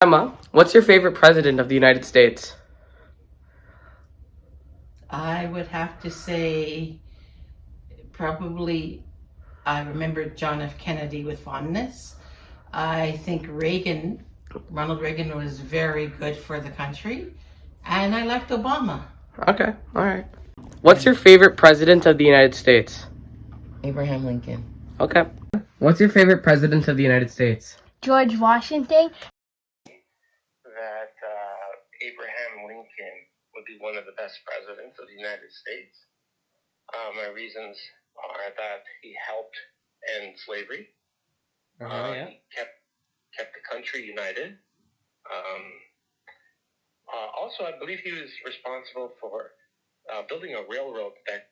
Emma, what's your favorite president of the United States? I would have to say probably I remember John F. Kennedy with fondness. I think Ronald Reagan was very good for the country. And I liked Obama. Okay, all right. What's your favorite president of the United States? Abraham Lincoln. Okay. What's your favorite president of the United States? George Washington. That Abraham Lincoln would be one of the best presidents of the United States. My reasons are that he helped end slavery. Yeah. He kept the country united. Also, I believe he was responsible for building a railroad that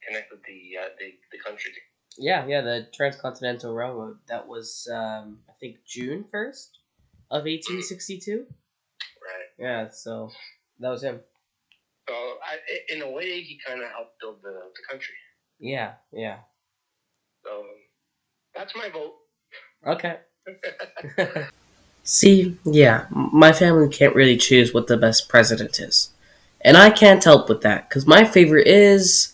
connected the country. Yeah, the Transcontinental Railroad. That was, I think, June 1st of 1862. Right. Yeah, so that was him. So, in a way, he kind of helped build the country. Yeah. So, that's my vote. Okay. See, yeah, my family can't really choose what the best president is. And I can't help with that, because my favorite is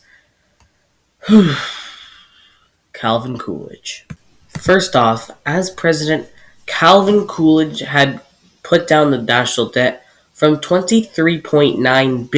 Calvin Coolidge. First off, as president, Calvin Coolidge had put down the national debt from $23.9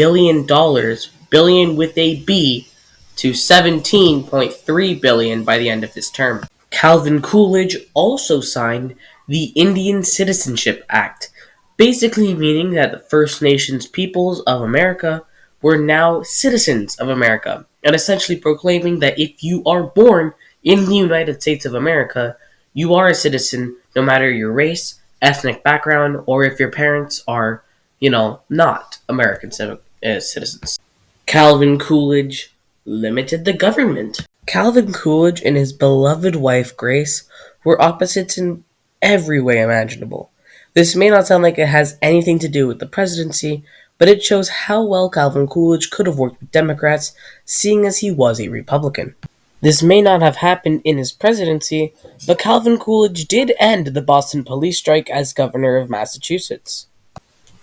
billion with a B, to $17.3 billion by the end of his term. Calvin Coolidge also signed the Indian Citizenship Act, basically meaning that the First Nations peoples of America were now citizens of America, and essentially proclaiming that if you are born in the United States of America, you are a citizen no matter your race, ethnic background, or if your parents are, not American citizens. Calvin Coolidge limited the government. Calvin Coolidge and his beloved wife Grace were opposites in every way imaginable. This may not sound like it has anything to do with the presidency, but it shows how well Calvin Coolidge could have worked with Democrats, seeing as he was a Republican. This may not have happened in his presidency, but Calvin Coolidge did end the Boston police strike as governor of Massachusetts.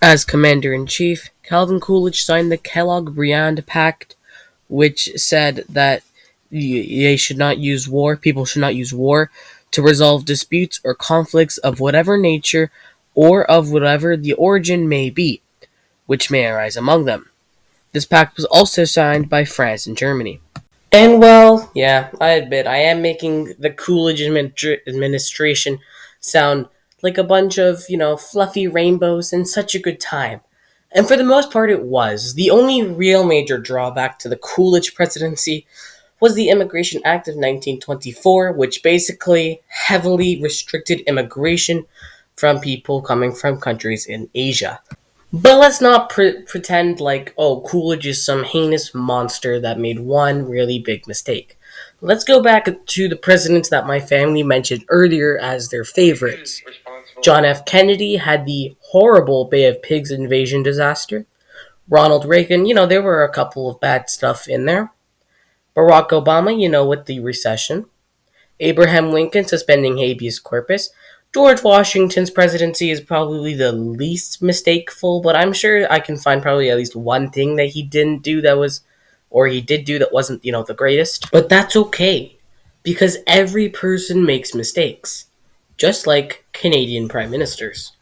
As commander-in-chief, Calvin Coolidge signed the Kellogg-Briand Pact, which said that they should not use war, people should not use war to resolve disputes or conflicts of whatever nature or of whatever the origin may be, which may arise among them. This pact was also signed by France and Germany. And well, yeah, I admit I am making the Coolidge administration sound like a bunch of, fluffy rainbows and such a good time. And for the most part, it was. The only real major drawback to the Coolidge presidency was the Immigration Act of 1924, which basically heavily restricted immigration from people coming from countries in Asia. But let's not pretend like, Coolidge is some heinous monster that made one really big mistake. Let's go back to the presidents that my family mentioned earlier as their favorites. John F. Kennedy had the horrible Bay of Pigs invasion disaster. Ronald Reagan, there were a couple of bad stuff in there. Barack Obama, with the recession. Abraham Lincoln suspending habeas corpus. George Washington's presidency is probably the least mistakeful, but I'm sure I can find probably at least one thing that he didn't do that was, or he did do that wasn't, the greatest. But that's okay, because every person makes mistakes, just like Canadian prime ministers.